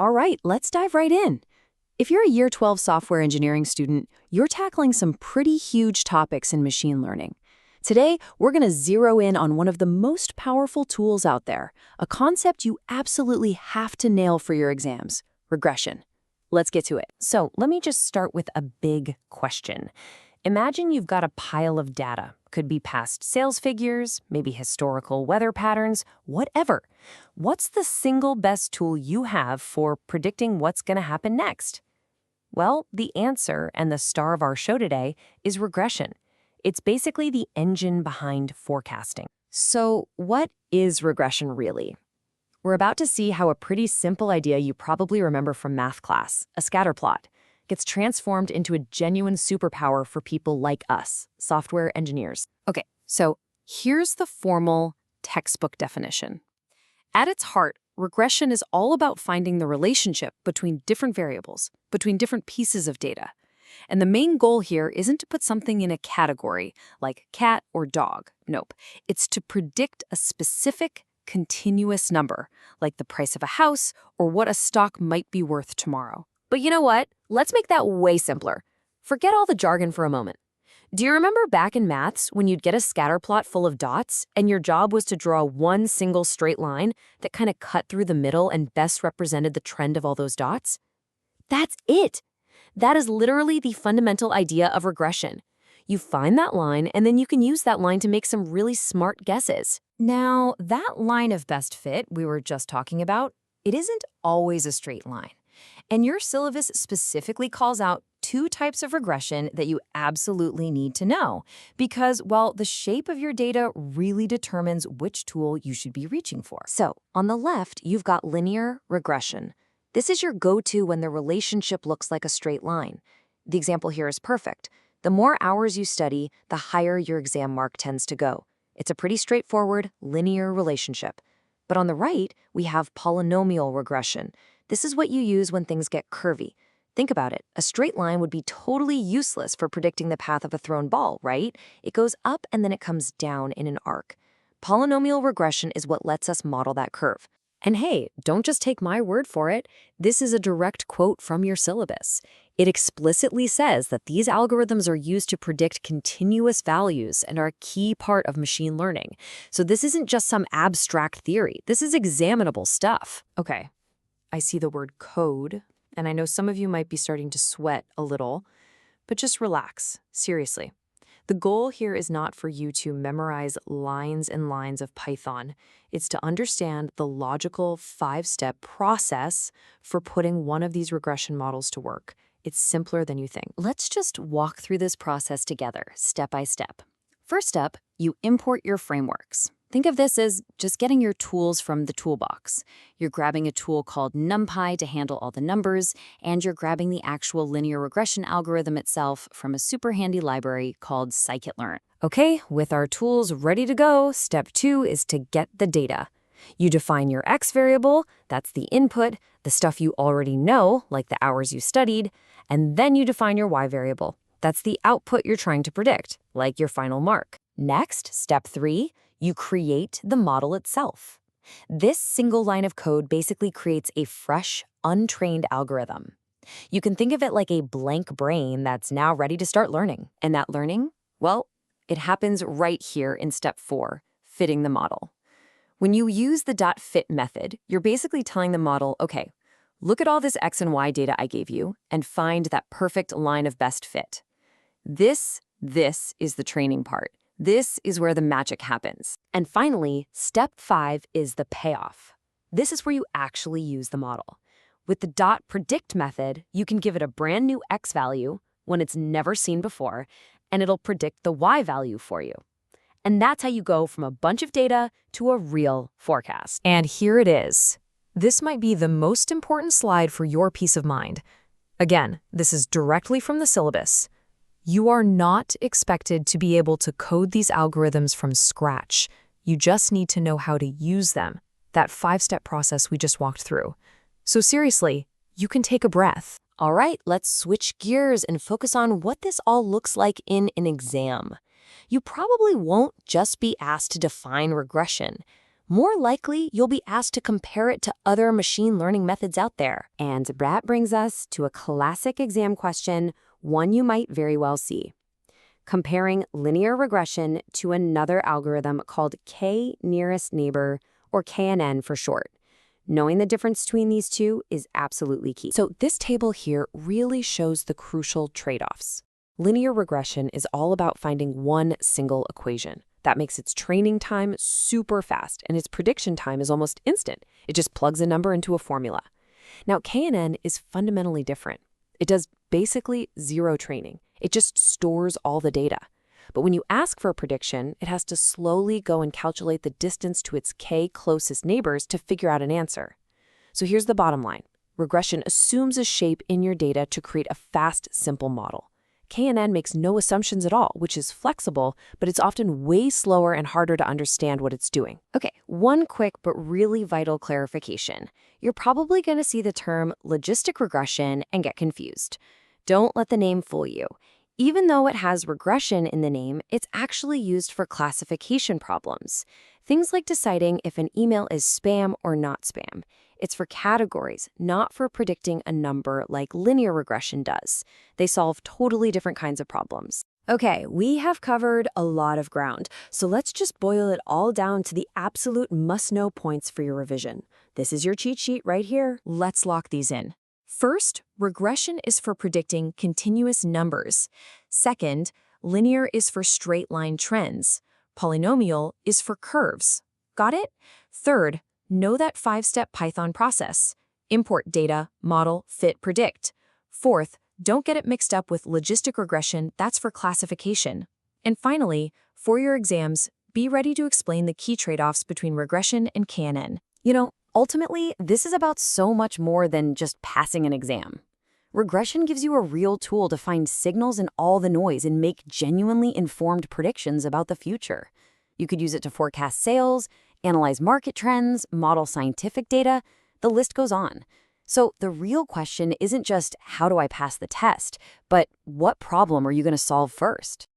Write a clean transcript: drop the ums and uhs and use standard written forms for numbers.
All right, let's dive right in. If you're a Year 12 software engineering student, you're tackling some pretty huge topics in machine learning. Today, we're going to zero in on one of the most powerful tools out there, a concept you absolutely have to nail for your exams: regression. Let's get to it. So let me just start with a big question. Imagine you've got a pile of data. Could be past sales figures, maybe historical weather patterns, whatever. What's the single best tool you have for predicting what's going to happen next? Well, the answer, and the star of our show today, is regression. It's basically the engine behind forecasting. So what is regression really? We're about to see how a pretty simple idea you probably remember from math class, a scatter plot, gets transformed into a genuine superpower for people like us, software engineers. Okay, so here's the formal textbook definition. At its heart, regression is all about finding the relationship between different variables, between different pieces of data. And the main goal here isn't to put something in a category, like cat or dog. Nope. It's to predict a specific, continuous number, like the price of a house or what a stock might be worth tomorrow. But you know what? Let's make that way simpler. Forget all the jargon for a moment. Do you remember back in maths when you'd get a scatter plot full of dots and your job was to draw one single straight line that kind of cut through the middle and best represented the trend of all those dots? That's it. That is literally the fundamental idea of regression. You find that line and then you can use that line to make some really smart guesses. Now, that line of best fit we were just talking about, it isn't always a straight line. And your syllabus specifically calls out two types of regression that you absolutely need to know, because, well, the shape of your data really determines which tool you should be reaching for. So, on the left, you've got linear regression. This is your go-to when the relationship looks like a straight line. The example here is perfect. The more hours you study, the higher your exam mark tends to go. It's a pretty straightforward, linear relationship. But on the right, we have polynomial regression. This is what you use when things get curvy. Think about it. A straight line would be totally useless for predicting the path of a thrown ball, right? It goes up and then it comes down in an arc. Polynomial regression is what lets us model that curve. And hey, don't just take my word for it. This is a direct quote from your syllabus. It explicitly says that these algorithms are used to predict continuous values and are a key part of machine learning. So this isn't just some abstract theory. This is examinable stuff. Okay. I see the word code, and I know some of you might be starting to sweat a little, but just relax, seriously. The goal here is not for you to memorize lines and lines of Python. It's to understand the logical 5-step process for putting one of these regression models to work. It's simpler than you think. Let's just walk through this process together, step by step. First up, you import your frameworks. Think of this as just getting your tools from the toolbox. You're grabbing a tool called NumPy to handle all the numbers, and you're grabbing the actual linear regression algorithm itself from a super handy library called scikit-learn. Okay, with our tools ready to go, step 2 is to get the data. You define your X variable, that's the input, the stuff you already know, like the hours you studied, and then you define your Y variable. That's the output you're trying to predict, like your final mark. Next, step 3, you create the model itself. This single line of code basically creates a fresh, untrained algorithm. You can think of it like a blank brain that's now ready to start learning. And that learning, well, it happens right here in step 4, fitting the model. When you use the .fit method, you're basically telling the model, okay, look at all this X and Y data I gave you and find that perfect line of best fit. This is the training part. This is where the magic happens. And finally, step 5 is the payoff. This is where you actually use the model. With the .predict method, you can give it a brand new X value, one it's never seen before, and it'll predict the Y value for you. And that's how you go from a bunch of data to a real forecast. And here it is. This might be the most important slide for your peace of mind. Again, this is directly from the syllabus. You are not expected to be able to code these algorithms from scratch. You just need to know how to use them, that 5-step process we just walked through. So seriously, you can take a breath. All right, let's switch gears and focus on what this all looks like in an exam. You probably won't just be asked to define regression. more likely you'll be asked to compare it to other machine learning methods out there. And that brings us to a classic exam question, one you might very well see. Comparing linear regression to another algorithm called k-nearest neighbor, or KNN for short. Knowing the difference between these two is absolutely key. So this table here really shows the crucial trade-offs. Linear regression is all about finding one single equation. That makes its training time super fast, and its prediction time is almost instant. It just plugs a number into a formula. Now, KNN is fundamentally different. It does basically zero training. It just stores all the data. But when you ask for a prediction, it has to slowly go and calculate the distance to its k closest neighbors to figure out an answer. So here's the bottom line. Regression assumes a shape in your data to create a fast, simple model. KNN makes no assumptions at all, which is flexible, but it's often way slower and harder to understand what it's doing. Okay, one quick but really vital clarification. You're probably going to see the term logistic regression and get confused. Don't let the name fool you. Even though it has regression in the name, it's actually used for classification problems. Things like deciding if an email is spam or not spam. It's for categories, not for predicting a number like linear regression does. They solve totally different kinds of problems. Okay, we have covered a lot of ground, so let's just boil it all down to the absolute must-know points for your revision. This is your cheat sheet right here. Let's lock these in. First, regression is for predicting continuous numbers. Second, linear is for straight-line trends. Polynomial is for curves. Got it? Third, know that 5-step Python process. Import data, model, fit, predict. Fourth, don't get it mixed up with logistic regression, that's for classification. And finally, for your exams, be ready to explain the key trade-offs between regression and KNN. You know, ultimately, this is about so much more than just passing an exam. Regression gives you a real tool to find signals in all the noise and make genuinely informed predictions about the future. You could use it to forecast sales, analyze market trends, model scientific data, the list goes on. So the real question isn't just how do I pass the test, but what problem are you going to solve first?